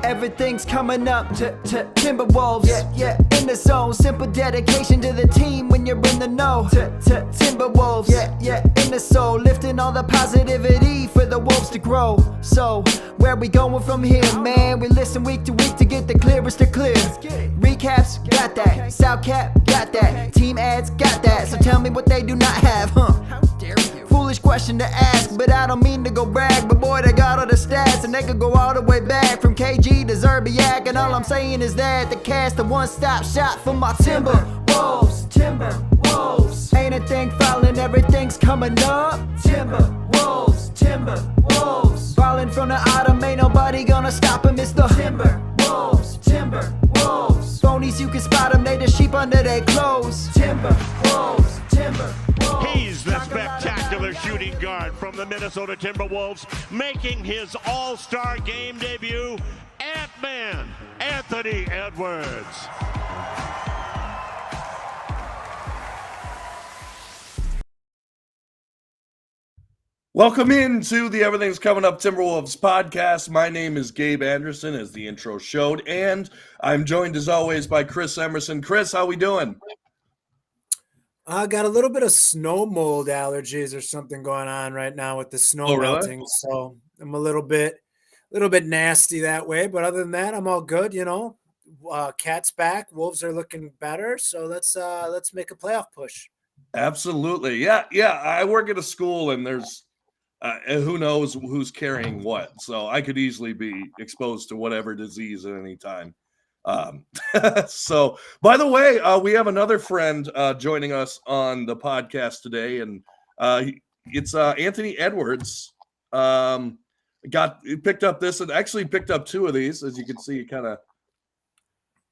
Everything's coming up to Timberwolves. Yeah, in the zone. Simple dedication to the team when you're in the know. Timberwolves. Yeah, in the soul. Lifting all the positivity for the Wolves to grow. So, where we going from here, man? We listen week to week to get the clearest to clear. Recaps, got that. Soundcap, got that. Team ads, got that. So tell me what they do not have, huh? How dare you? Foolish question to ask, but I don't mean to go brag. But boy, they got all the stats, and they could go all the way back from KG to Zerbiak. And all I'm saying is that the cast a one-stop shop for my Timberwolves. Timberwolves. Ain't a thing falling, everything's coming up. Timberwolves. Timberwolves. Falling from the autumn, ain't nobody gonna stop them. It's the Timberwolves. Timberwolves. Phonies, you can spot them, they the sheep under their clothes. Timberwolves. Timberwolves. He's the spectacular shooting guard from the Minnesota Timberwolves, making his All-Star game debut, Ant-Man, Anthony Edwards. Welcome into the Everything's Coming Up Timberwolves podcast. My name is Gabe Anderson, as the intro showed, and I'm joined as always by Chris Emerson. Chris, how we doing? I got a little bit of snow mold allergies or something going on right now with the snow melting. So I'm a little bit nasty that way. But other than that, I'm all good. You know, Cat's back. Wolves are looking better. So let's make a playoff push. Absolutely. Yeah. I work at a school, and there's who knows who's carrying what. So I could easily be exposed to whatever disease at any time. So, by the way, we have another friend joining us on the podcast today, and it's Anthony Edwards. He picked up this and actually picked up two of these. As you can see,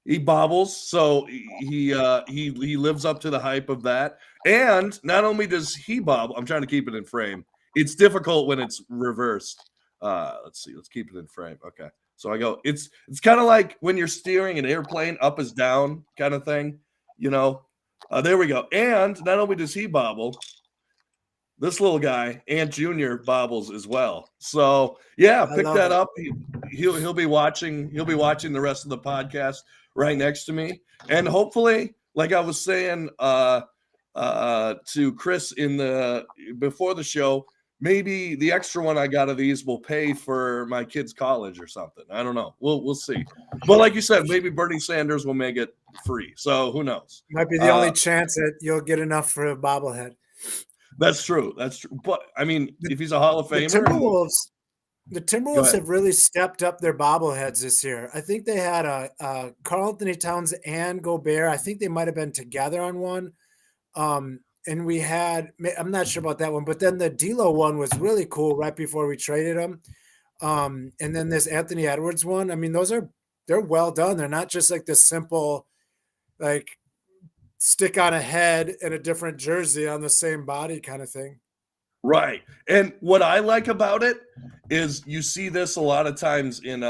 he bobbles, so he lives up to the hype of that. And not only does he bobble, I'm trying to keep it in frame. It's difficult when it's reversed. Let's see. Let's keep it in frame. Okay. So I go, it's kind of like when you're steering an airplane, up is down kind of thing, you know. There we go. And not only does he bobble, this little guy, Ant Jr., bobbles as well. So yeah, pick that up. He'll be watching the rest of the podcast right next to me. And hopefully, like I was saying to Chris before the show, maybe the extra one I got of these will pay for my kid's college or something. I don't know. We'll see. But like you said, maybe Bernie Sanders will make it free. So who knows? Might be the only chance that you'll get enough for a bobblehead. That's true. But I mean, if he's a Hall of Famer, the Timberwolves have really stepped up their bobbleheads this year. I think they had a Karl-Anthony Towns and Gobert. I think they might have been together on one. And we had, I'm not sure about that one, but then the D'Lo one was really cool right before we traded him. And then this Anthony Edwards one, I mean, they're well done. They're not just like this simple, like stick on a head and a different jersey on the same body kind of thing. Right. And what I like about it is you see this a lot of times in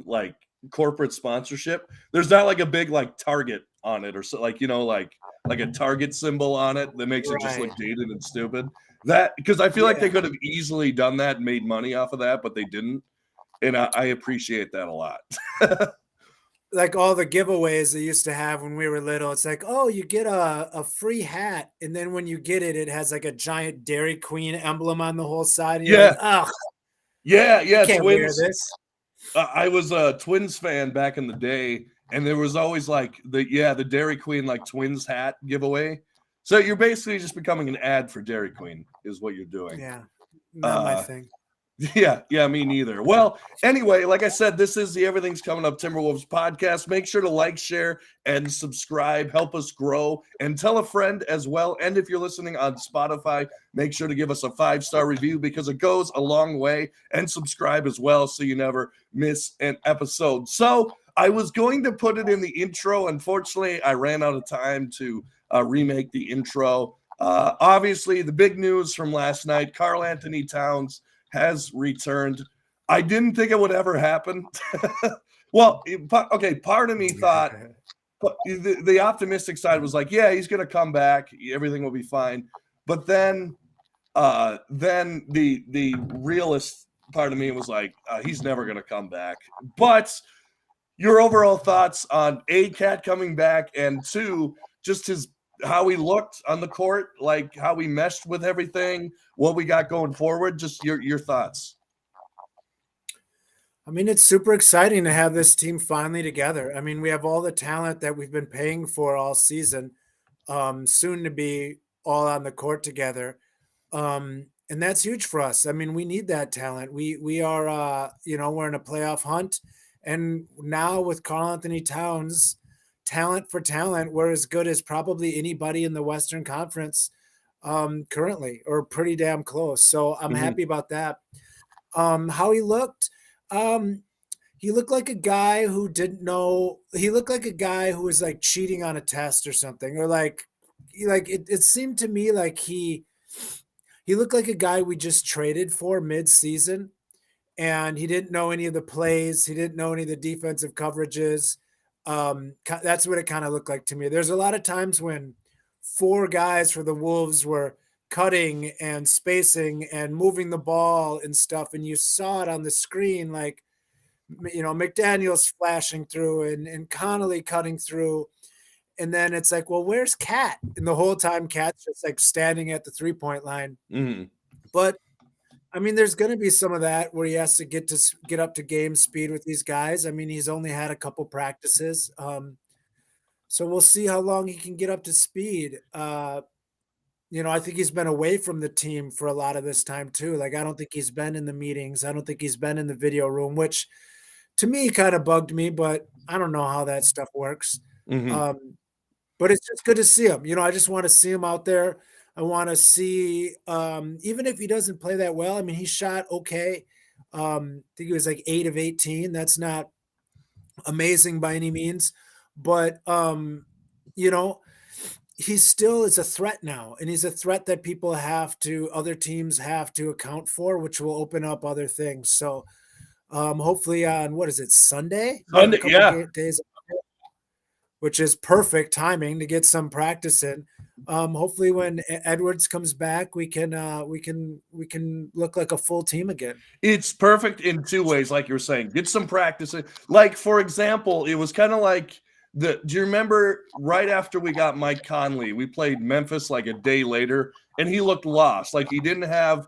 like corporate sponsorship. There's not like a big like Target on it or so, like, you know, like a Target symbol on it that makes it just look dated and stupid. That because I feel like they could have easily done that and made money off of that, but they didn't. And I appreciate that a lot. Like all the giveaways they used to have when we were little. It's like, oh, you get a free hat. And then when you get it, it has like a giant Dairy Queen emblem on the whole side. And you're like, oh, yeah. Can't wear this. I was a Twins fan back in the day. And there was always like the Dairy Queen like Twins hat giveaway. So you're basically just becoming an ad for Dairy Queen is what you're doing. Yeah, not my thing. Yeah, me neither. Well, anyway, like I said, this is the Everything's Coming Up Timberwolves podcast. Make sure to like, share, and subscribe. Help us grow and tell a friend as well. And if you're listening on Spotify, make sure to give us a 5-star review because it goes a long way. And subscribe as well so you never miss an episode. So I was going to put it in the intro. Unfortunately, I ran out of time to remake the intro. Obviously, the big news from last night, Karl-Anthony Towns has returned. I didn't think it would ever happen. Well, okay, part of me thought, but the optimistic side was like, yeah, he's going to come back. Everything will be fine. But then the realist part of me was like, he's never going to come back. But your overall thoughts on A, Cat coming back, and 2, just how he looked on the court, like how he meshed with everything, what we got going forward. Just your thoughts. I mean, it's super exciting to have this team finally together. I mean, we have all the talent that we've been paying for all season, soon to be all on the court together. And that's huge for us. I mean, we need that talent. We are, we're in a playoff hunt, and now with Karl-Anthony Towns, talent for talent, we're as good as probably anybody in the Western Conference currently, or pretty damn close. So I'm happy about that. How he looked. He looked like a guy who didn't know. He looked like a guy who was like cheating on a test or something, or like it seemed to me like he looked like a guy we just traded for mid-season, and he didn't know any of the plays. He didn't know any of the defensive coverages. That's what it kind of looked like to me. There's a lot of times when 4 guys for the Wolves were cutting and spacing and moving the ball and stuff, and you saw it on the screen, like, McDaniels flashing through and Connolly cutting through, and then it's like, well, where's Cat? And the whole time Cat's just like standing at the 3-point line. But I mean, there's going to be some of that where he has to get up to game speed with these guys. I mean, he's only had a couple practices, so we'll see how long he can get up to speed. I think he's been away from the team for a lot of this time too. Like, I don't think he's been in the meetings. I don't think he's been in the video room, which to me kind of bugged me, but I don't know how that stuff works. But it's just good to see him. I just want to see him out there. I want to see, even if he doesn't play that well, I mean, he shot okay. I think he was like 8 of 18. That's not amazing by any means, but he still is a threat now, and he's a threat that other teams have to account for, which will open up other things. So hopefully on, what is it, Sunday? Sunday, yeah. Days, which is perfect timing to get some practice in. Hopefully when Edwards comes back, we can look like a full team again. It's perfect in 2 ways, like you were saying. Get some practice in. Like, for example, it was kind of like do you remember right after we got Mike Conley, we played Memphis like a day later, and he looked lost. Like he didn't have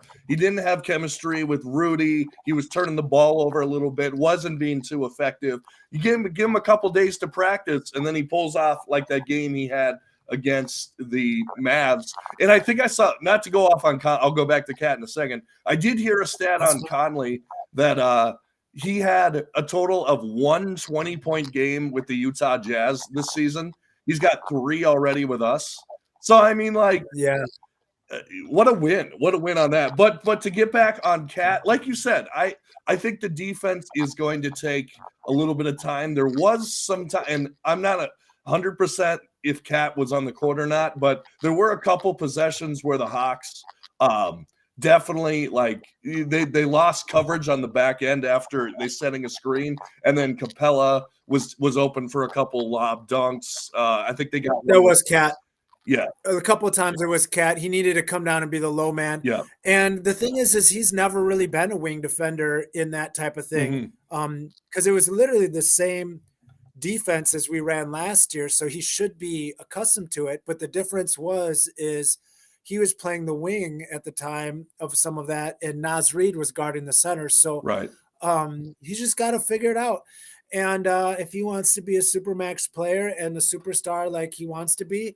chemistry with Rudy. He was turning the ball over a little bit, wasn't being too effective. You give him a couple days to practice, and then he pulls off like that game he had against the Mavs. And I think I saw, not to go off on I'll go back to Cat in a second. I did hear a stat on Conley that he had a total of 1 20-point game with the Utah Jazz this season. He's got 3 already with us. So, I mean, like, yeah, what a win. What a win on that. But to get back on Cat, like you said, I think the defense is going to take a little bit of time. There was some time, and I'm not 100% if Cat was on the court or not, but there were a couple possessions where the Hawks definitely, like, they lost coverage on the back end after they setting a screen, and then Capella was open for a couple lob dunks. I think they got there was Cat. Yeah, a couple of times there was Cat. He needed to come down and be the low man. Yeah, and the thing is he's never really been a wing defender in that type of thing, because it was literally the same defense as we ran last year, so he should be accustomed to it. But the difference is he was playing the wing at the time of some of that, and Naz Reid was guarding the center. So right, he's just got to figure it out. And if he wants to be a supermax player and a superstar like he wants to be,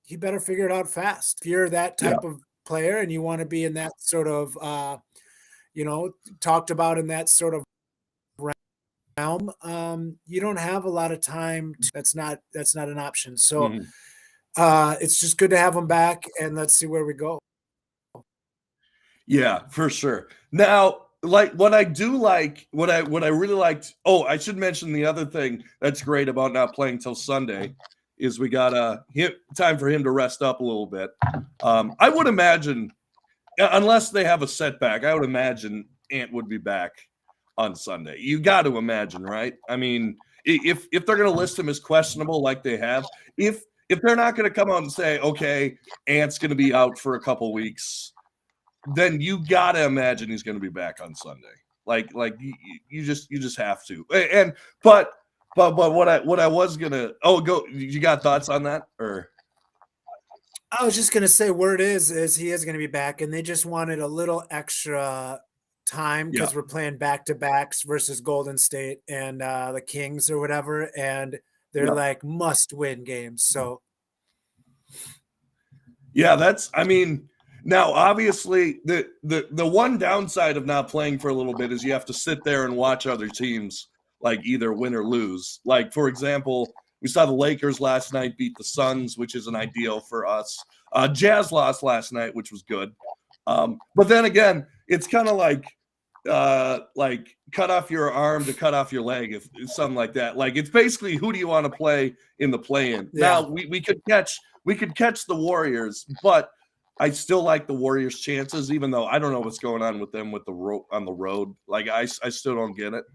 he better figure it out fast. If you're that type of player and you want to be in that sort of, talked about in that sort of realm, you don't have a lot of time. That's not an option. So it's just good to have him back, and let's see where we go. Yeah, for sure. Now, like, what I really liked. Oh, I should mention the other thing that's great about not playing till Sunday is we got time for him to rest up a little bit. I would imagine, unless they have a setback, I would imagine Ant would be back on Sunday. You got to imagine, right? I mean, if they're going to list him as questionable like they have, if they're not going to come out and say, okay, Ant's going to be out for a couple weeks, then you got to imagine he's going to be back on Sunday. Like you just have to. And but what I was gonna go. You got thoughts on that or? I was just gonna say, word is he is gonna be back, and they just wanted a little extra time Yeah, because we're playing back to backs versus Golden State and the Kings or whatever, and they're yeah, like must win games. So yeah. That's. I mean, now obviously the one downside of not playing for a little bit is you have to sit there and watch other teams like either win or lose. Like for example, we saw the Lakers last night beat the Suns, which isn't ideal for us. Jazz lost last night, which was good. But then again, it's kind of like cut off your arm to cut off your leg, if something like that. Like it's basically who do you want to play in the play-in? yeah, Now we could catch the Warriors, but I still like the Warriors' chances, even though I don't know what's going on with them with on the road. Like I still don't get it.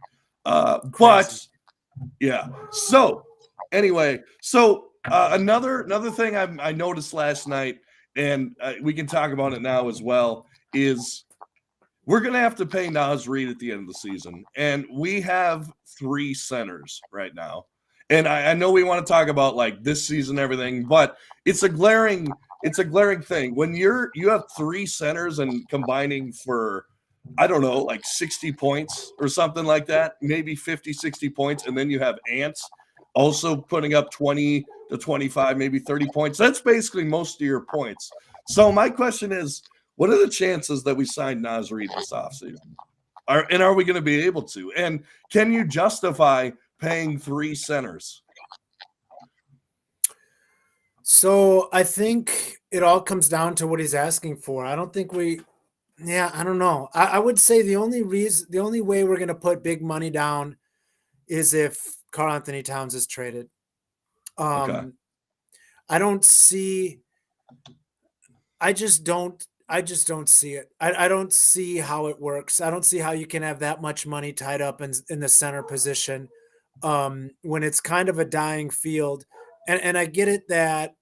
But crazy. yeah. So anyway, another thing I noticed last night, and we can talk about it now as well, is we're going to have to pay Naz Reid at the end of the season. And we have 3 centers right now. And I know we want to talk about like this season, everything, but it's a glaring thing. When you have 3 centers and combining for, I don't know, like 60 points or something like that, maybe 50, 60 points. And then you have Ants also putting up 20 to 25, maybe 30 points. That's basically most of your points. So my question is, what are the chances that we sign Naz Reid this offseason? Are we going to be able to? And can you justify paying 3 centers? So I think it all comes down to what he's asking for. I don't think I don't know. I would say the only way we're going to put big money down is if Karl-Anthony Towns is traded. Okay. I don't see. I just don't see it. I don't see how it works. I don't see how you can have that much money tied up in the center position when it's kind of a dying field. And I get it that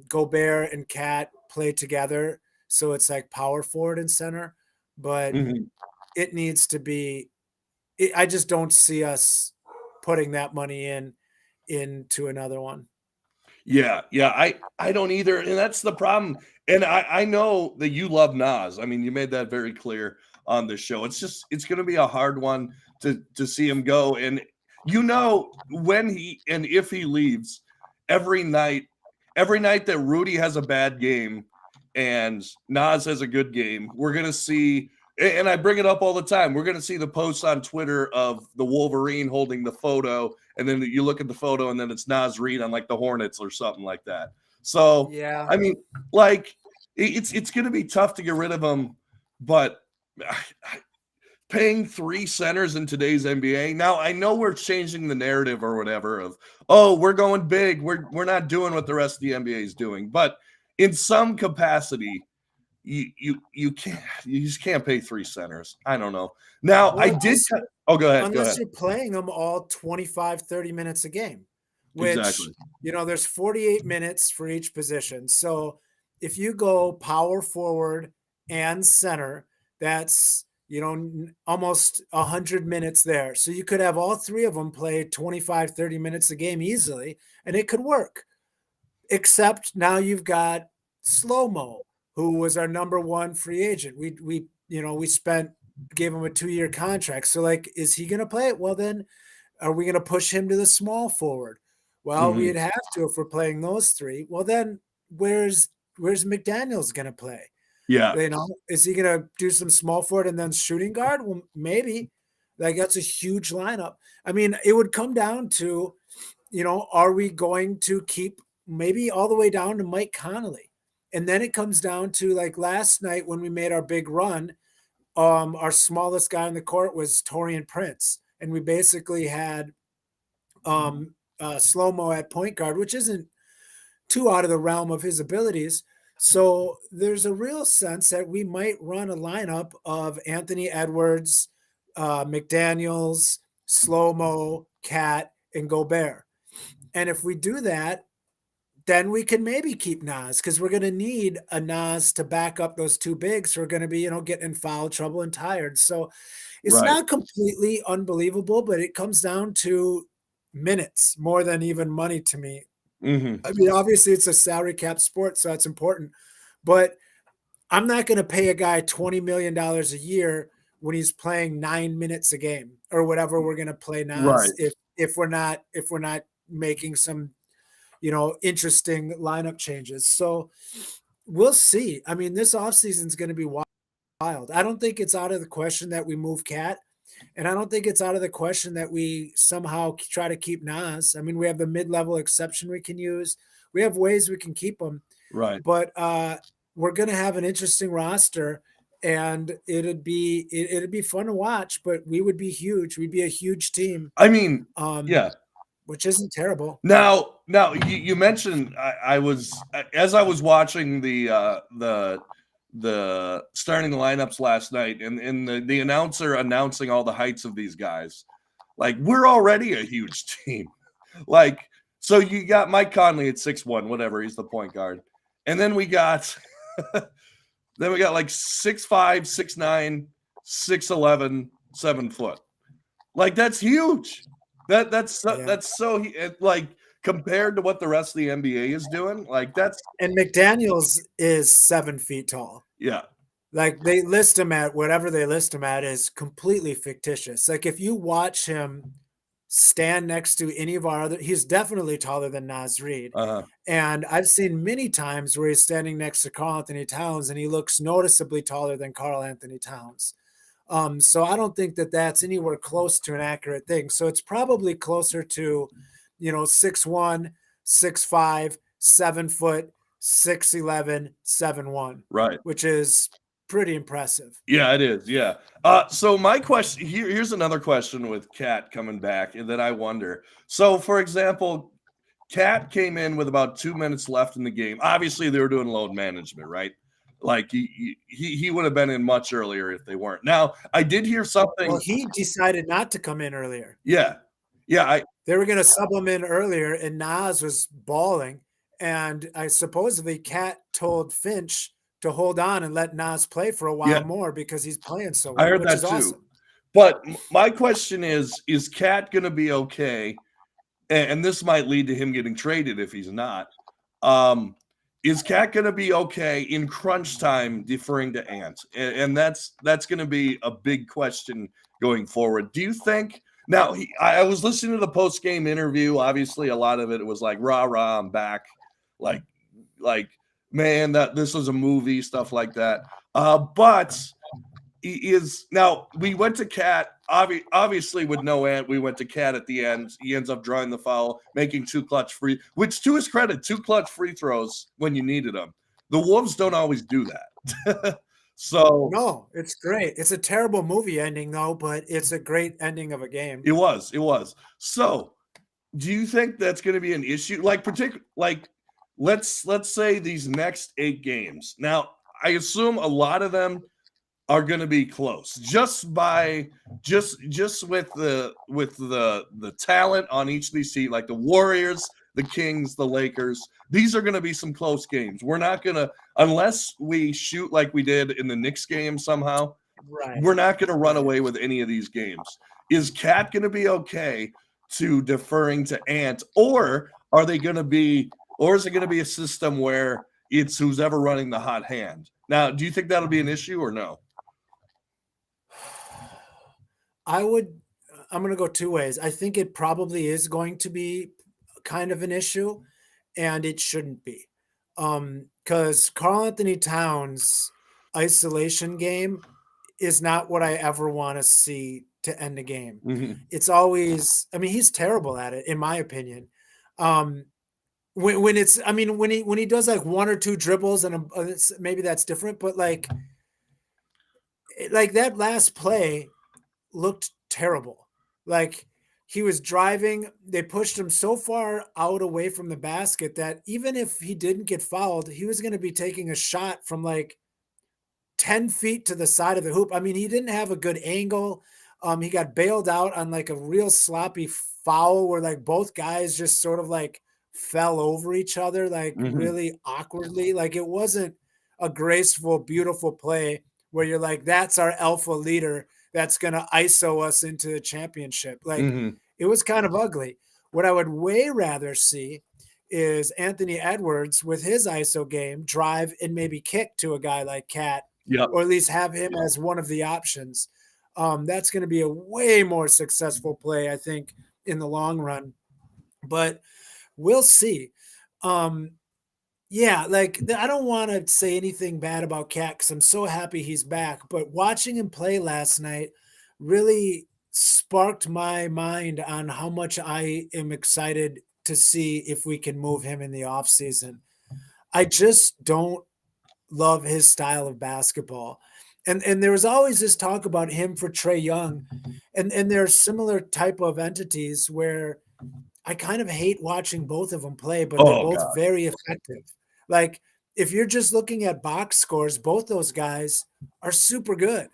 Gobert and Cat play together, so it's like power forward and center, but Mhm. it needs to be. I just don't see us putting that money into another one. Yeah, I don't either, and that's the problem. And I know that you love Nas. I mean, you made that very clear on the show. It's going to be a hard one to see him go. And when he and if he leaves, every night, that Rudy has a bad game and Nas has a good game, we're going to see. And I bring it up all the time. We're going to see the posts on Twitter of the Wolverine holding the photo, and then you look at the photo, and then it's Naz Reid on like the Hornets or something like that. So, Yeah. I mean, like it's going to be tough to get rid of him, but paying 3 centers in today's NBA. Now, I know we're changing the narrative or whatever of, oh, we're going big. We're not doing what the rest of the NBA is doing, but in some capacity, you just can't pay 3 centers. I don't know. Now Well, I did. Oh, go ahead. Go unless ahead. you're playing them all 25, 30 minutes a game, which, Exactly. there's 48 minutes for each position. So if you go power forward and center, that's, almost 100 minutes there. So you could have all 3 of them play 25, 30 minutes a game easily, and it could work. Except now you've got Slow-Mo, who was our number 1 free agent. We gave him a 2-year contract. So like, is he going to play it? Well, then are we going to push him to the small forward? Well, Mhm. we'd have to if we're playing those 3. Well, then where's McDaniels going to play? Yeah. Is he going to do some small forward and then shooting guard? Well, maybe. Like that's a huge lineup. I mean, it would come down to, are we going to keep maybe all the way down to Mike Conley? And then it comes down to like last night when we made our big run, our smallest guy on the court was Torian Prince. And we basically had Slow-Mo at point guard, which isn't too out of the realm of his abilities. So there's a real sense that we might run a lineup of Anthony Edwards, McDaniels, Slow-Mo, Cat, and Gobert. And if we do that, then we can maybe keep Nas because we're going to need a Nas to back up those two bigs who are going to be, getting in foul trouble and tired. So it's Right. not completely unbelievable, but it comes down to minutes more than even money to me. Mhm. I mean, obviously it's a salary cap sport, so that's important, but I'm not going to pay a guy $20 million a year when he's playing 9 minutes a game or whatever we're going to play Nas Right. if we're not making some interesting lineup changes. So we'll see. I mean, this offseason is going to be wild. I don't think it's out of the question that we move Cat, and I don't think it's out of the question that we somehow try to keep Nas. I mean, we have the mid-level exception we can use. We have ways we can keep him, Right. but we're going to have an interesting roster, and it'd be fun to watch. But we would be huge. We'd be a huge team, I mean, yeah. which isn't terrible. Now, you mentioned I was as I was watching the starting lineups last night, and the announcer announcing all the heights of these guys. Like, we're already a huge team. Like, so you got Mike Conley at 6'1", whatever, he's the point guard, and then we got like 6'5", 6'9", 6'11", 7 foot. Like, that's huge. That's so like, compared to what the rest of the NBA is doing, like, that's. And McDaniels is 7 feet tall. Yeah. Like, they list him at whatever they list him at is completely fictitious. Like, if you watch him stand next to any of our other, he's definitely taller than Naz Reid. Uh-huh. And I've seen many times where he's standing next to Karl-Anthony Towns and he looks noticeably taller than Karl-Anthony Towns. So I don't think that that's anywhere close to an accurate thing. So it's probably closer to, 6'1", 6'5", 7 foot, 6'11", 7'1", Right. which is pretty impressive. Yeah, it is. Yeah. So my question here's another question with Cat coming back that I wonder. So, for example, Cat came in with about 2 minutes left in the game. Obviously, they were doing load management, right? Like, he would have been in much earlier if they weren't. Now, I did hear something. Well, he decided not to come in earlier. Yeah. They were going to sub him in earlier, and Nas was balling. And I supposedly Cat told Finch to hold on and let Nas play for a while more because he's playing so well. I heard which that is too. Awesome. But my question is Cat going to be okay? And this might lead to him getting traded if he's not. Is Cat going to be okay in crunch time deferring to Ant? And that's going to be a big question going forward. Do you think? Now, I was listening to the post-game interview. Obviously, a lot of it was like, rah, rah, I'm back. Like, man, that this was a movie, stuff like that. But he is now. We went to Cat. Obviously, with no Ant, we went to Cat at the end. He ends up drawing the foul, making 2 clutch free, which to his credit, 2 clutch free throws when you needed them. The Wolves don't always do that. So no, it's great. It's a terrible movie ending though, but it's a great ending of a game. It was. So, do you think that's going to be an issue? Let's say these next 8 games. Now, I assume a lot of them are going to be close, just with the talent on each of these teams, like the Warriors, the Kings, the Lakers. These are going to be some close games. We're not going to, unless we shoot like we did in the Knicks game somehow. Right. We're not going to run away with any of these games. Is Cat going to be okay to deferring to Ant, or are they going to be, or is it going to be a system where it's who's ever running the hot hand? Now, do you think that'll be an issue or no? I'm going to go 2 ways. I think it probably is going to be kind of an issue, and it shouldn't be. Because Karl-Anthony Towns' isolation game is not what I ever want to see to end a game. Mm-hmm. It's always, I mean, he's terrible at it, in my opinion. When he does like 1 or 2 dribbles, and maybe that's different, but like that last play looked terrible. Like, he was driving, they pushed him so far out away from the basket that even if he didn't get fouled, he was going to be taking a shot from like 10 feet to the side of the hoop. I mean, he didn't have a good angle. He got bailed out on like a real sloppy foul where like both guys just sort of like fell over each other like really awkwardly. Like it wasn't a graceful, beautiful play where you're like, that's our alpha leader that's going to ISO us into the championship. Like it was kind of ugly. What I would way rather see is Anthony Edwards with his ISO game drive and maybe kick to a guy like Cat, or at least have him as one of the options. That's going to be a way more successful play, I think, in the long run. But we'll see. Yeah, like I don't want to say anything bad about Cat because I'm so happy he's back. But watching him play last night really sparked my mind on how much I am excited to see if we can move him in the offseason. I just don't love his style of basketball. And there was always this talk about him for Trae Young. And there are similar type of entities where I kind of hate watching both of them play, but they're both very effective. Like if you're just looking at box scores, both those guys are super good.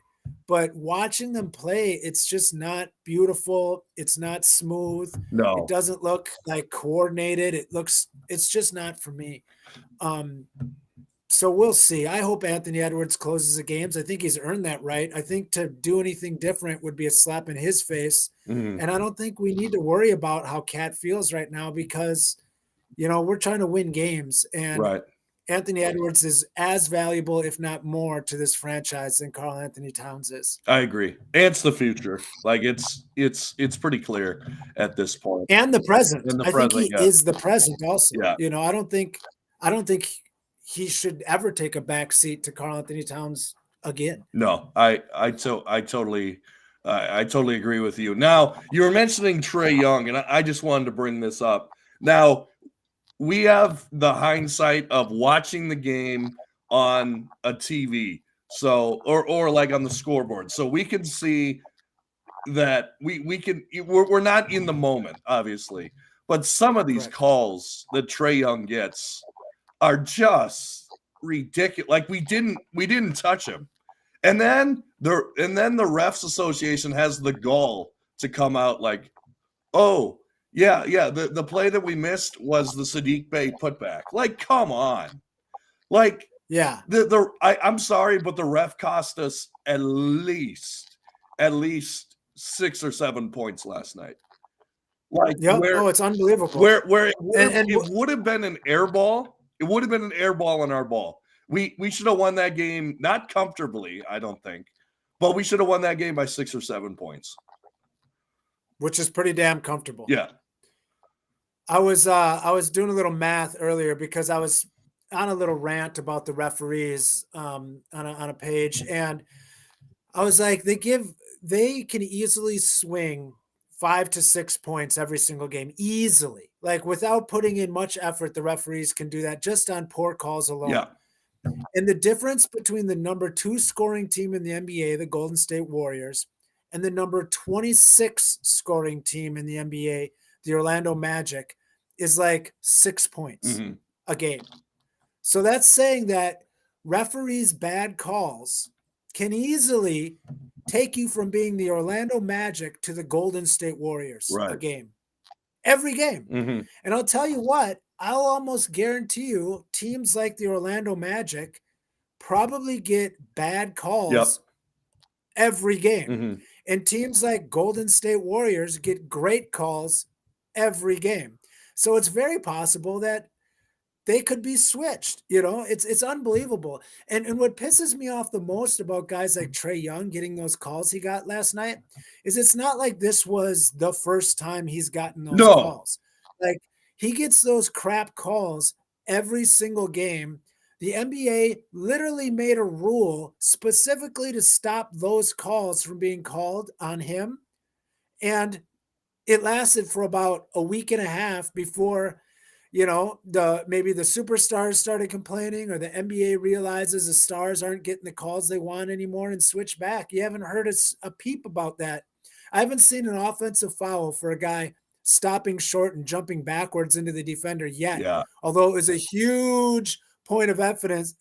But watching them play, it's just not beautiful. It's not smooth. No. It doesn't look like coordinated. It's just not for me. So we'll see. I hope Anthony Edwards closes the games. I think he's earned that right. I think to do anything different would be a slap in his face. And I don't think we need to worry about how Cat feels right now because, we're trying to win games. And Anthony Edwards is as valuable, if not more, to this franchise than Karl-Anthony Towns is. I agree. And it's the future. Like it's pretty clear at this point. And the present. I think he is the present also. Yeah. I don't think he should ever take a back seat to Karl-Anthony Towns again. No, I totally agree with you. Now, you were mentioning Trae Young, and I just wanted to bring this up. Now, we have the hindsight of watching the game on a TV, so or like on the scoreboard, so we can see that we're not in the moment, obviously, but some of these calls that Trae Young gets are just ridiculous. Like we didn't touch him. And then the refs association has the gall to come out like, oh, yeah, the play that we missed was the Sadiq Bey putback. Like, come on. Like, yeah. I'm sorry, but the ref cost us at least 6 or 7 points last night. Like, it's unbelievable. Where it would have been an air ball. It would have been an air ball on our ball. We should have won that game, not comfortably, I don't think, but we should have won that game by 6 or 7 points. Which is pretty damn comfortable. Yeah. I was doing a little math earlier because I was on a little rant about the referees on a page, and I was like, they can easily swing 5 to 6 points every single game, easily. Like without putting in much effort, the referees can do that just on poor calls alone. Yeah. And the difference between the number 2 scoring team in the NBA, the Golden State Warriors, and the number 26 scoring team in the NBA, the Orlando Magic, is like 6 points a game. So that's saying that referees' bad calls can easily take you from being the Orlando Magic to the Golden State Warriors a game. Every game. And I'll tell you what, I'll almost guarantee you teams like the Orlando Magic probably get bad calls every game. And teams like Golden State Warriors get great calls every game. So it's very possible that they could be switched. It's unbelievable. And what pisses me off the most about guys like Trae Young getting those calls he got last night is it's not like this was the first time he's gotten those calls. Like he gets those crap calls every single game. The NBA literally made a rule specifically to stop those calls from being called on him. And it lasted for about a week and a half before, maybe the superstars started complaining or the NBA realizes the stars aren't getting the calls they want anymore and switch back. You haven't heard a peep about that. I haven't seen an offensive foul for a guy stopping short and jumping backwards into the defender yet. Yeah. Although it was a huge point of emphasis.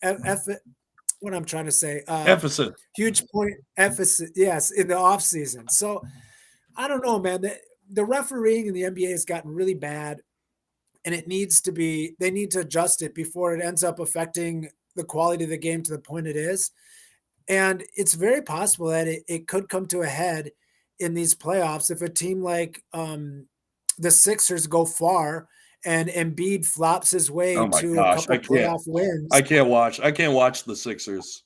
What I'm trying to say, emphasis. Huge point emphasis. Yes, in the offseason. So I don't know, man. The refereeing in the NBA has gotten really bad. and they need to adjust it before it ends up affecting the quality of the game to the point it is. And it's very possible that it could come to a head in these playoffs if a team like the Sixers go far and Embiid flops his way Oh my to a gosh, couple playoff wins. I can't watch the Sixers.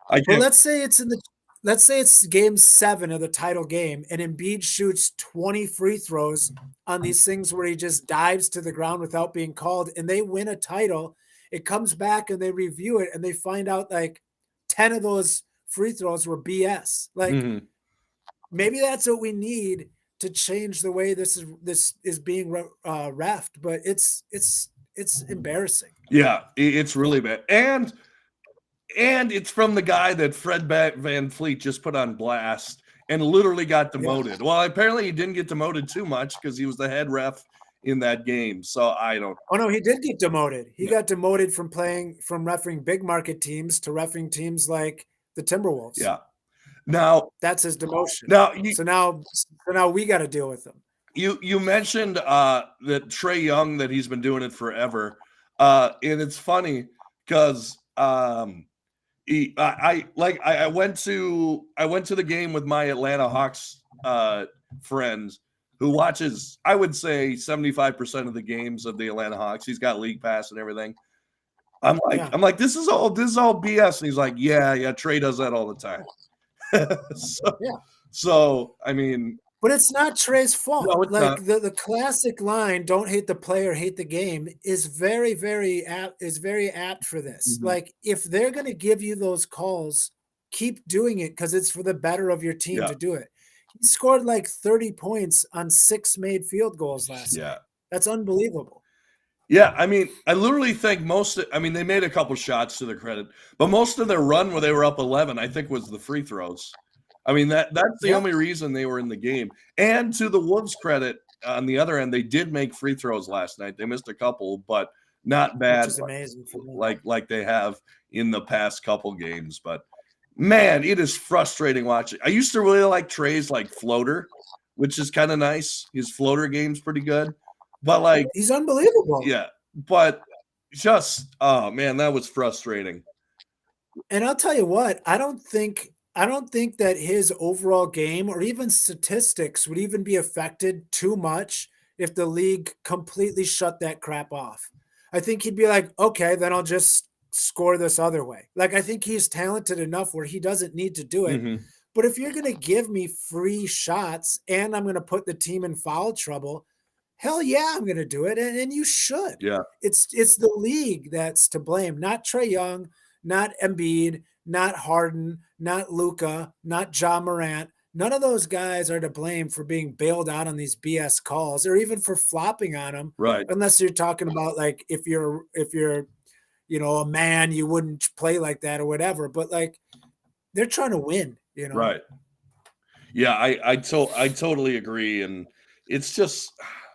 But let's say it's game 7 of the title game and Embiid shoots 20 free throws on these things where he just dives to the ground without being called and they win a title. It comes back and they review it and they find out like 10 of those free throws were BS. Like maybe that's what we need to change the way this is being reffed, but it's embarrassing. Yeah, it's really bad. And it's from the guy that Fred Van Fleet just put on blast and literally got demoted. Well, apparently he didn't get demoted too much because he was the head ref in that game. So I don't. Oh no, he did get demoted. He got demoted from refereeing big market teams to refereeing teams like the Timberwolves. Yeah. Now that's his demotion. So now we got to deal with him. You mentioned that Trae Young, that he's been doing it forever, and it's funny because I went to the game with my Atlanta Hawks friend who watches, I would say, 75% of the games of the Atlanta Hawks. He's got League Pass and everything. I'm like, this is all BS. And he's like, yeah, Trae does that all the time. So I mean, but it's not Trae's fault. No, like the classic line, "Don't hate the player, hate the game," is very, very apt for this. Like if they're going to give you those calls, keep doing it because it's for the better of your team to do it. He scored like 30 points on 6 made field goals last night. That's unbelievable. Yeah, I mean, I literally think they made a couple shots to their credit, but most of their run where they were up 11, I think, was the free throws. I mean, that's the only reason they were in the game. And to the Wolves' credit, on the other end, they did make free throws last night. They missed a couple, but not bad. Which is amazing for me. Like they have in the past couple games. But man, it is frustrating watching. I used to really like Trae's like floater, which is kind of nice. His floater game's pretty good. But like he's unbelievable. Yeah, but just man, that was frustrating. And I'll tell you what, I don't think that his overall game or even statistics would even be affected too much if the league completely shut that crap off. I think he'd be like, okay, then I'll just score this other way. Like I think he's talented enough where he doesn't need to do it. But if you're going to give me free shots and I'm going to put the team in foul trouble, hell yeah, I'm going to do it. And you should. Yeah. It's the league that's to blame, not Trae Young, not Embiid, not Harden, not Luka, not Ja Morant. None of those guys are to blame for being bailed out on these BS calls or even for flopping on them. Right. Unless you're talking about like if you're a man, you wouldn't play like that or whatever. But like they're trying to win, Right. Yeah, I totally agree. And it's just,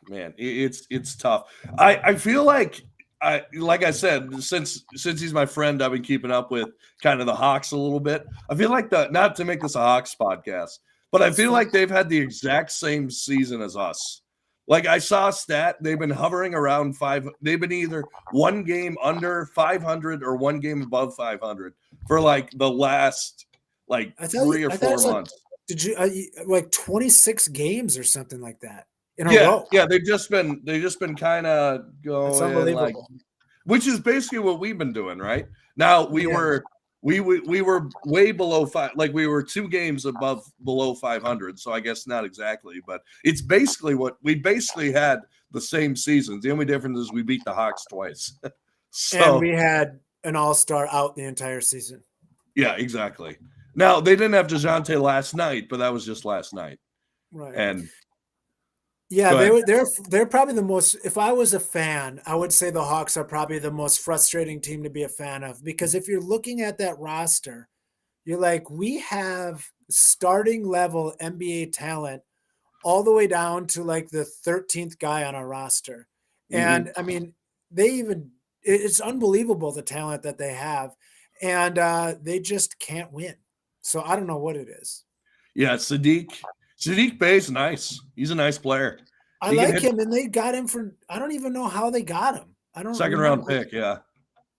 man, it's tough. I feel like I said, since he's my friend, I've been keeping up with kind of the Hawks a little bit. I feel like not to make this a Hawks podcast, but I feel like they've had the exact same season as us. Like I saw a stat, they've been hovering around 5. They've been either one game under 500 or one game above 500 for like the last 3 or 4 months. Did you like 26 games or something like that? In a row. Yeah, they've just been kind of going. It's unbelievable. Which is basically what we've been doing, right? Now we were way below 5, like we were 2 games below 500. So I guess not exactly, but it's basically what we had the same seasons. The only difference is we beat the Hawks twice. And we had an all-star out the entire season. Yeah, exactly. Now they didn't have DeJounte last night, but that was just last night. Right. And yeah, they're probably the most. If I was a fan, I would say the Hawks are probably the most frustrating team to be a fan of because if you're looking at that roster, you're like, we have starting level NBA talent all the way down to like the 13th guy on our roster, and I mean, it's unbelievable the talent that they have, and they just can't win. So I don't know what it is. Yeah, Sadiq Bey's nice. He's a nice player. I He can like hit him, and they got him for I don't even know how they got him. I don't second remember. round pick. Yeah.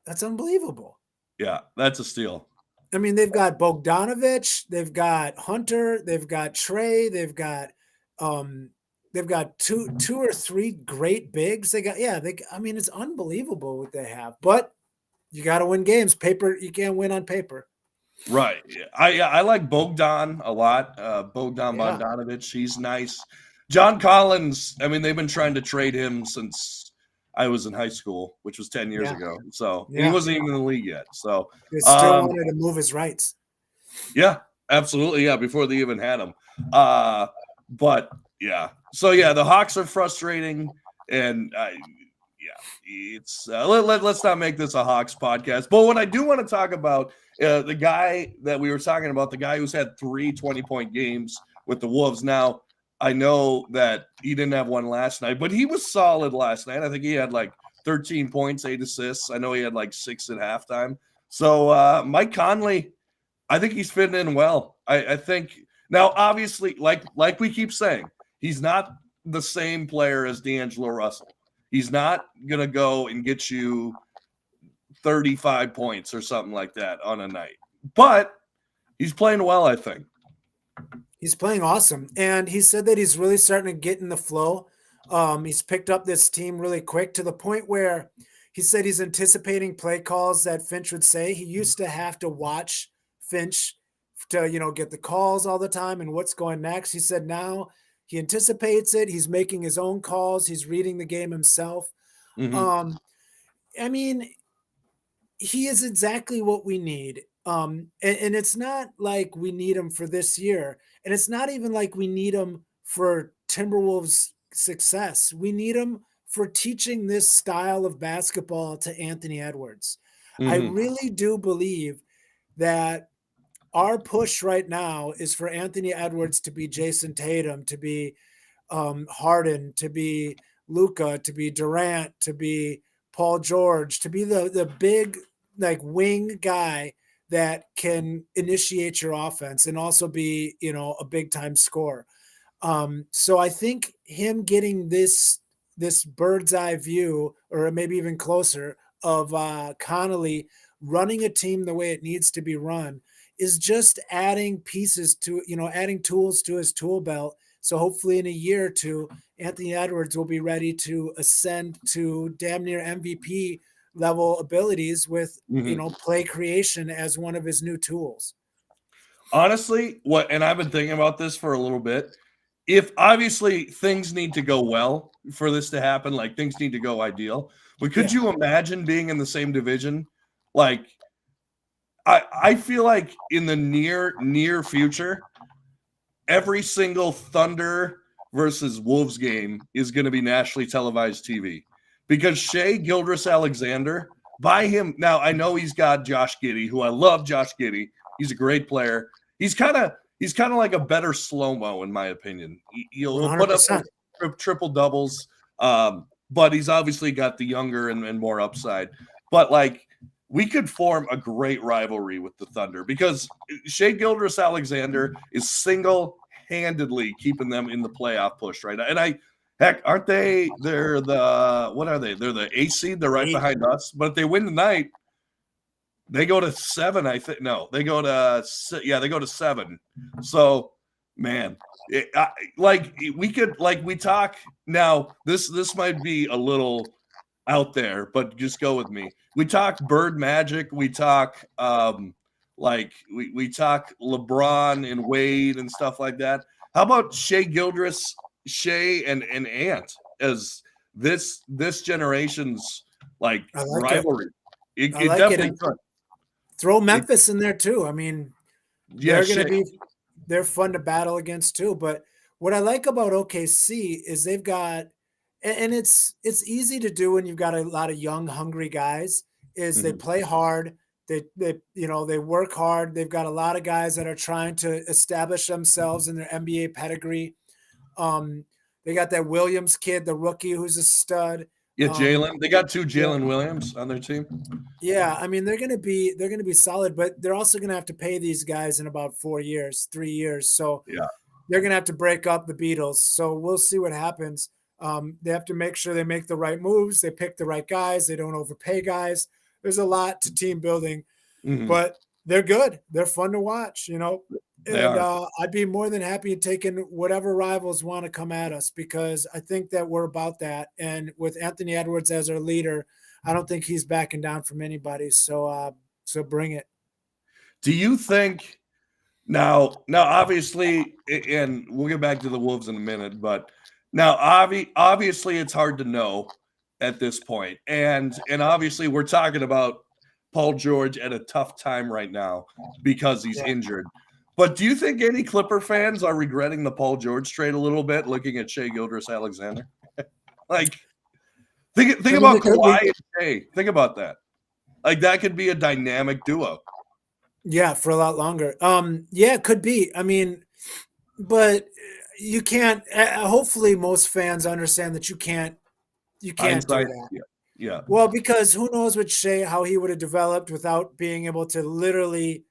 That's unbelievable. Yeah. That's a steal. I mean, they've got Bogdanovich, they've got Hunter, they've got Trey, um they've got two or three great bigs. I mean, it's unbelievable what they have. But you got to win games. Paper, you can't win on paper. Right. Yeah. I like Bogdan a lot. Bogdan Yeah. Bogdanovich. He's nice. John Collins. I mean, they've been trying to trade him since I was in high school, which was 10 years Yeah. ago. So and he Yeah. wasn't even in the league yet. So They still wanted to move his rights. yeah, absolutely. Yeah, before they even had him. But yeah. So yeah, the Hawks are frustrating, and yeah, it's let's not make this a Hawks podcast. But what I do want to talk about, the guy that we were talking about, the guy who's had 3 20-point games with the Wolves. Now, I know that he didn't have one last night, but he was solid last night. I think he had like 13 points, 8 assists. I know he had like 6 at halftime. So Mike Conley, I think he's fitting in well. I think now, obviously, like we keep saying, he's not the same player as D'Angelo Russell. He's not going to go and get you 35 points or something like that on a night. But he's playing well, I think. He's playing awesome. And he said that he's really starting to get in the flow. He's picked up this team really quick to the point where he said he's anticipating play calls that Finch would say. He used to have to watch Finch to, get the calls all the time and what's going next. He said now he anticipates it. He's making his own calls. He's reading the game himself. Mm-hmm. I mean, he is exactly what we need. And it's not like we need him for this year. And it's not even like we need him for Timberwolves success. We need him for teaching this style of basketball to Anthony Edwards. I Mm-hmm. really do believe that our push right now is for Anthony Edwards to be Jason Tatum, to be Harden, to be Luka, to be Durant, to be Paul George, to be the big like wing guy that can initiate your offense and also be, a big time scorer. So I think him getting this bird's eye view, or maybe even closer, of Connolly running a team the way it needs to be run is just adding pieces to, adding tools to his tool belt. So hopefully in a year or two, Anthony Edwards will be ready to ascend to damn near MVP level abilities with, play creation as one of his new tools. Honestly, and I've been thinking about this for a little bit. If obviously things need to go well for this to happen, like things need to go ideal. But could you imagine being in the same division? Like, I feel like in the near future, every single Thunder versus Wolves game is going to be nationally televised TV because Shea Gilgeous-Alexander, by him now, I know he's got Josh Giddey, who I love. Josh Giddey, he's a great player. He's kind of like a better slow-mo in my opinion. He'll put up triple doubles, but he's obviously got the younger and more upside. But like, we could form a great rivalry with the Thunder because Shea Gilgeous-Alexander is single-handedly keeping them in the playoff push right now. And aren't they? They're what are they? They're the 8th seed. They're right behind us. But if they win tonight, they go to 7. I think no, they go to they go to 7. So man, we talk now. This might be a little out there, but just go with me. We talk Bird Magic. We talk we talk LeBron and Wade and stuff like that. How about Shea and Ant as this generation's rivalry? It definitely could. Throw Memphis in there too. I mean, they're fun to battle against too. But what I like about OKC is they've got, and it's easy to do when you've got a lot of young, hungry guys, is they play hard. They work hard. They've got a lot of guys that are trying to establish themselves in their NBA pedigree. They got that Williams kid, the rookie, who's a stud. Yeah, Jalen. They got 2 Jalen Williams on their team. Yeah, I mean they're gonna be solid, but they're also gonna have to pay these guys in about 3 years. So yeah, they're gonna have to break up the Beatles. So we'll see what happens. They have to make sure they make the right moves. They pick the right guys. They don't overpay guys. There's a lot to team building, but they're good. They're fun to watch, And I'd be more than happy taking whatever rivals want to come at us, because I think that we're about that. And with Anthony Edwards as our leader, I don't think he's backing down from anybody. So bring it. Do you think now obviously, and we'll get back to the Wolves in a minute, but now obviously it's hard to know at this point. And obviously we're talking about Paul George at a tough time right now because he's injured. But do you think any Clipper fans are regretting the Paul George trade a little bit, looking at Shai Gilgeous-Alexander? Like, think about Kawhi and Shai. Think about that. Like, that could be a dynamic duo. Yeah, for a lot longer. Yeah, it could be. I mean, but you can't. Hopefully, most fans understand that you can't do that. Yeah. Well, because who knows with Shai how he would have developed without being able to literally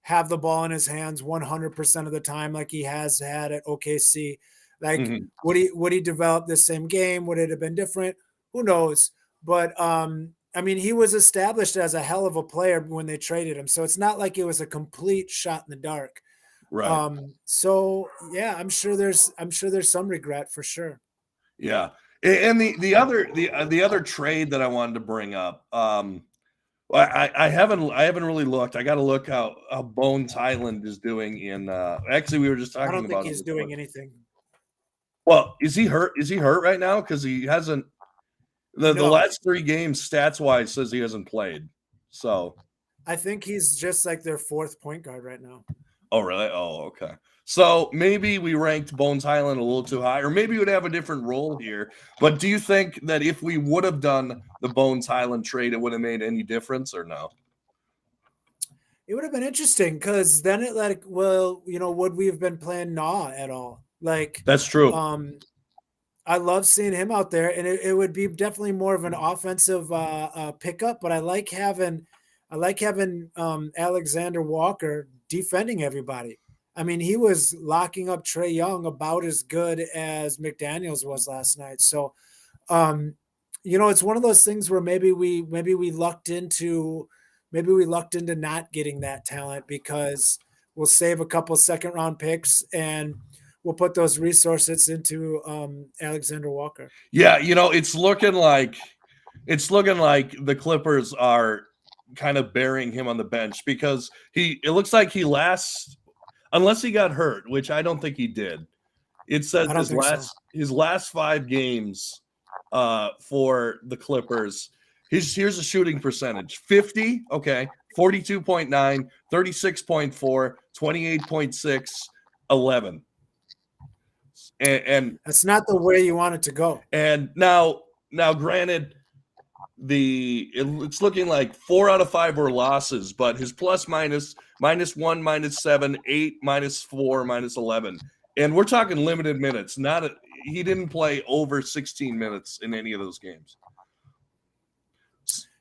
have the ball in his hands 100% of the time, like he has had at OKC. Like, would he develop the same game? Would it have been different? Who knows? But I mean, he was established as a hell of a player when they traded him, so it's not like it was a complete shot in the dark. Right. So yeah, I'm sure there's some regret for sure. Yeah. And the other trade that I wanted to bring up, I haven't really looked. I got to look how Bones Highland is doing in. Actually, we were just talking about. I don't think he's doing anything. Well, is he hurt? Is he hurt right now? Because he hasn't. The last 3 games, stats wise, says he hasn't played. So I think he's just like their 4th point guard right now. Oh, really? Oh, okay. So maybe we ranked Bones Highland a little too high, or maybe he would have a different role here. But do you think that if we would have done the Bones Highland trade, it would have made any difference, or no? It would have been interesting, because then it would we have been playing Nah at all? Like, that's true. I love seeing him out there, and it would be definitely more of an offensive pickup. But I like having Alexander Walker defending everybody. I mean, he was locking up Trae Young about as good as McDaniels was last night. So, it's one of those things where maybe we lucked into not getting that talent, because we'll save a couple second round picks and we'll put those resources into Alexander Walker. Yeah, it's looking like the Clippers are kind of burying him on the bench, because it looks like he lasts, unless he got hurt, which I don't think he did. It says his last 5 games for the Clippers. Here's a shooting percentage: 50, okay, 42.9, 36.4, 28.6, 11. And that's not the way you want it to go. And now granted, it's looking like 4 out of 5 were losses, but his plus minus -1, -7, 8, -4, -11, and we're talking limited minutes. He didn't play over 16 minutes in any of those games.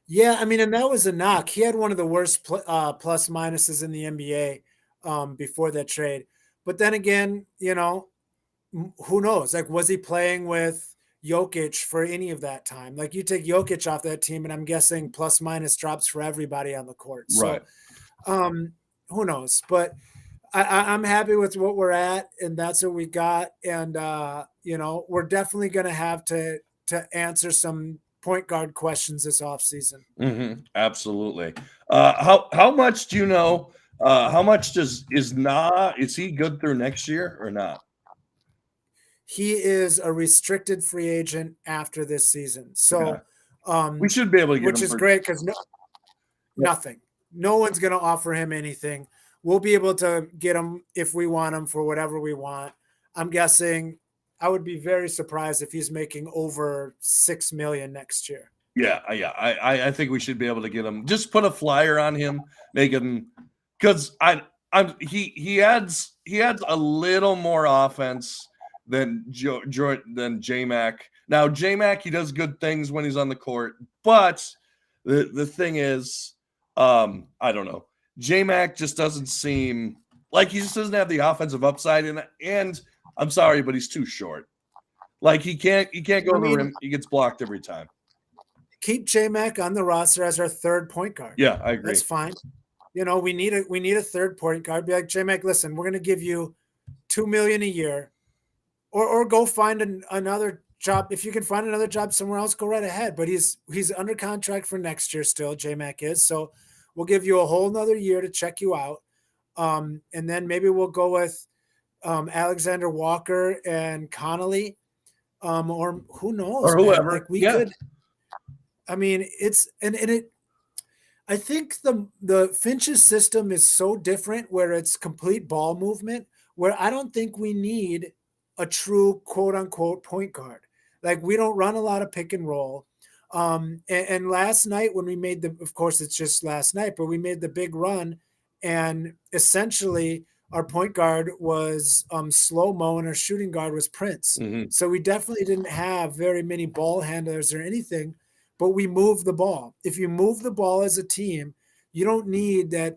Yeah, I mean, and that was a knock. He had one of the worst plus minuses in the NBA before that trade. But then again, who knows? Like, was he playing with Jokic for any of that time? Like, you take Jokic off that team, and I'm guessing plus minus drops for everybody on the court. So, right. Who knows? But I'm happy with what we're at, and that's what we got. And we're definitely going to have to answer some point guard questions this offseason. Mm-hmm. Absolutely. How much do you know? How much is he good through next year or not? He is a restricted free agent after this season. So we should be able to get which him is great, because nothing. No one's going to offer him anything. We'll be able to get him if we want him for whatever we want. I'm guessing I would be very surprised if he's making over $6 million next year. Yeah. I think we should be able to get him. Just put a flyer on him, make him, because he adds a little more offense than J-Mac. Now, J-Mac, he does good things when he's on the court, but the thing is, I don't know. J-Mac just doesn't seem like he just doesn't have the offensive upside, and I'm sorry, but he's too short. Like he can't go to the rim. He gets blocked every time. Keep J-Mac on the roster as our third point guard. Yeah, I agree. That's fine. We need a third point guard. Be like, J-Mac, listen, we're going to give you $2 million a year, or go find another job. If you can find another job somewhere else, go right ahead. But he's under contract for next year still. J-Mac is, so we'll give you a whole nother year to check you out, and then maybe we'll go with Alexander Walker and Connolly, or who knows, or whoever. Man. Like we could. I mean, I think the Finch's system is so different where it's complete ball movement, where I don't think we need a true quote unquote point guard. Like we don't run a lot of pick and roll. And last night when we made of course it's just last night, but we made the big run, and essentially our point guard was Slow-Mo and our shooting guard was Prince. Mm-hmm. So we definitely didn't have very many ball handlers or anything. But we move the ball. If you move the ball as a team, you don't need that,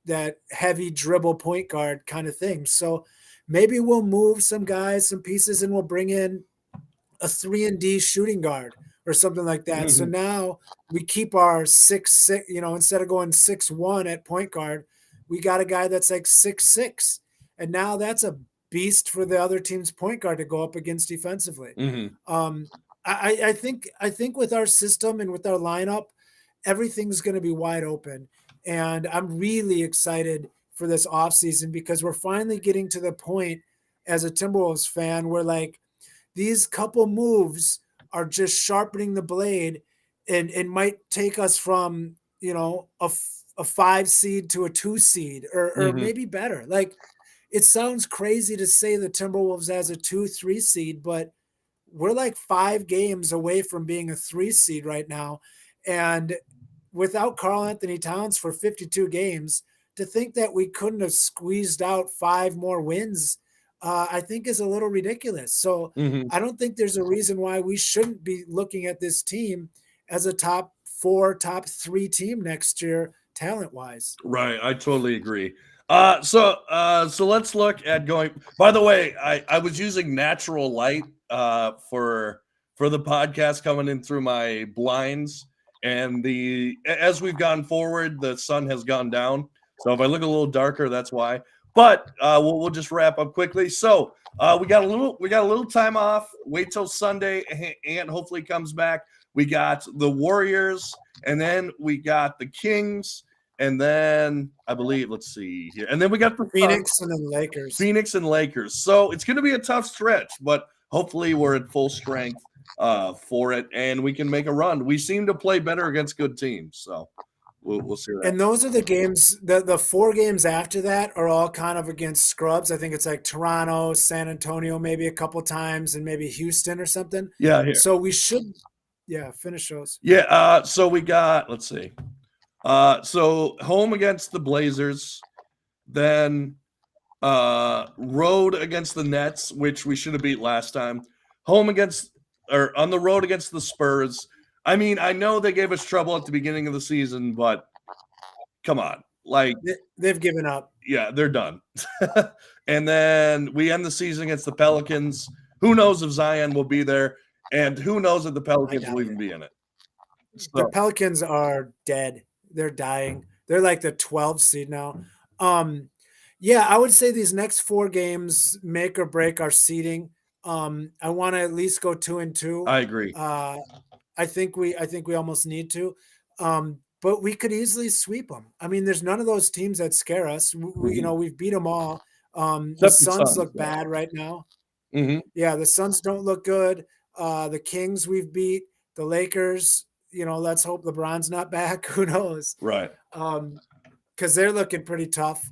that heavy dribble point guard kind of thing. So maybe we'll move some guys, some pieces, and we'll bring in a 3-and-D shooting guard or something like that. Mm-hmm. So now we keep our 6'6", instead of going 6'1" at point guard, we got a guy that's like 6'6", and now that's a beast for the other team's point guard to go up against defensively. Mm-hmm. I think with our system and with our lineup, everything's going to be wide open. And I'm really excited for this offseason because we're finally getting to the point as a Timberwolves fan where like these couple moves are just sharpening the blade and might take us from, a 5 seed to a 2 seed or mm-hmm. maybe better. Like it sounds crazy to say the Timberwolves as a 2-3 seed, but we're like 5 games away from being a 3 seed right now. And without Karl-Anthony Towns for 52 games, to think that we couldn't have squeezed out 5 more wins, I think is a little ridiculous. So mm-hmm. I don't think there's a reason why we shouldn't be looking at this team as a top 4, top 3 team next year, talent-wise. Right. I totally agree. So let's look at going. By the way, I was using natural light for the podcast coming in through my blinds, and as we've gone forward, the sun has gone down. So if I look a little darker, that's why. But we'll just wrap up quickly. So we got a little time off. Wait till Sunday. Ant hopefully comes back. We got the Warriors, and then we got the Kings. And then I believe, let's see here. And then we got the Phoenix and then Lakers. Phoenix and Lakers. So it's going to be a tough stretch, but hopefully we're at full strength for it, and we can make a run. We seem to play better against good teams, so we'll see that. And those are the games. The 4 games after that are all kind of against scrubs. I think it's like Toronto, San Antonio, maybe a couple times, and maybe Houston or something. Yeah. Here. So we should, finish those. Yeah. So we got. Let's see. So home against the Blazers, then road against the Nets, which we should have beat last time. On the road against the Spurs. I mean, I know they gave us trouble at the beginning of the season, but come on, like they've given up. Yeah, they're done. And then we end the season against the Pelicans. Who knows if Zion will be there, and who knows if the Pelicans will even be in it. So, the Pelicans are dead. They're dying. They're like the 12th seed now. I would say these next 4 games make or break our seeding. I want to at least go 2-2. I agree. I think we almost need to. But we could easily sweep them. I mean, there's none of those teams that scare us. We've beat them all. The Suns look bad right now. Mm-hmm. Yeah, the Suns don't look good. The Kings we've beat. The Lakers, let's hope LeBron's not back. Who knows? Right. Because they're looking pretty tough.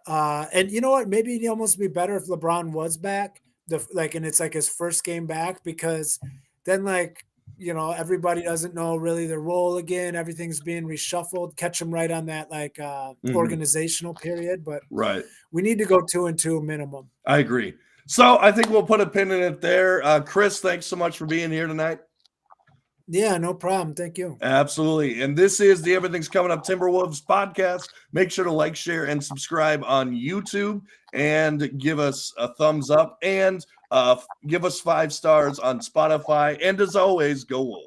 And you know what? Maybe it'd almost be better if LeBron was back. And it's like his first game back, because then everybody doesn't know really their role again. Everything's being reshuffled. Catch them right on that organizational period. But right, we need to go 2-2 minimum. I agree. So I think we'll put a pin in it there. Chris, thanks so much for being here tonight. Yeah, no problem. Thank you. Absolutely. And this is the Everything's Coming Up Timberwolves podcast. Make sure to like, share, and subscribe on YouTube and give us a thumbs up and give us 5 stars on Spotify. And as always, go Wolves.